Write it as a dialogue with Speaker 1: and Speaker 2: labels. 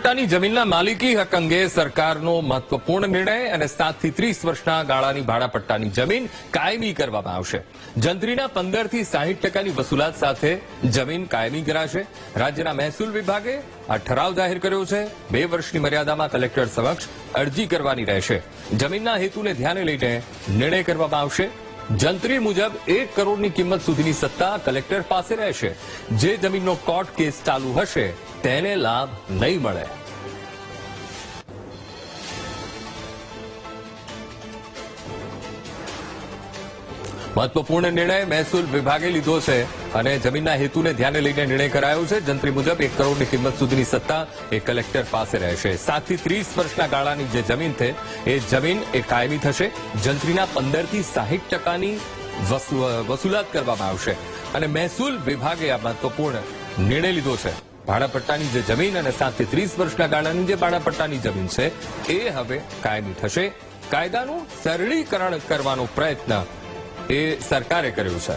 Speaker 1: ભાડાપટ્ટાની જમીનના માલિકી હક અંગે સરકારનો મહત્વપૂર્ણ નિર્ણય અને 7 થી 30 વર્ષના ગાળાની ભાડાપટ્ટાની જમીન કાયમી કરવામાં આવશે. જંત્રીના 15 થી 60% વસૂલાત સાથે જમીન કાયમી કરાશે. રાજ્યના મહેસૂલ વિભાગે આ ઠરાવ જાહેર કર્યો છે. 2 વર્ષની મર્યાદામાં કલેક્ટર સમક્ષ અરજી કરવાની રહેશે. જમીનના હેતુને ધ્યાને લઈને નિર્ણય કરવામાં આવશે. જંત્રી મુજબ 1 કરોડની કિંમત સુધીની સત્તા કલેક્ટર પાસે રહેશે. જે જમીનનો કોર્ટ કેસ ચાલુ હશે તેને લાભ નહીં મળે. મહત્વપૂર્ણ નિર્ણય મહેસૂલ વિભાગે લીધો છે અને જમીનના હેતુને ધ્યાને લઈને નિર્ણય કરાયો છે. જંત્રી મુજબ 1 કરોડની કિંમત સુધીની સત્તા એ કલેક્ટર પાસે રહેશે. 7 થી 30 વર્ષના ગાળાની જે જમીન છે એ જમીન એ કાયમી થશે. જંત્રીના 15 થી 60%ની વસૂલાત કરવામાં આવશે અને મહેસૂલ વિભાગે આ મહત્વપૂર્ણ નિર્ણય લીધો છે. ભાડાપટ્ટાની જે જમીન અને 7 થી 30 વર્ષના ગાળાની જે ભાડાપટ્ટાની જમીન છે એ હવે કાયમી થશે. કાયદાનું સરળીકરણ કરવાનો પ્રયત્ન એ સરકારે કર્યો છે.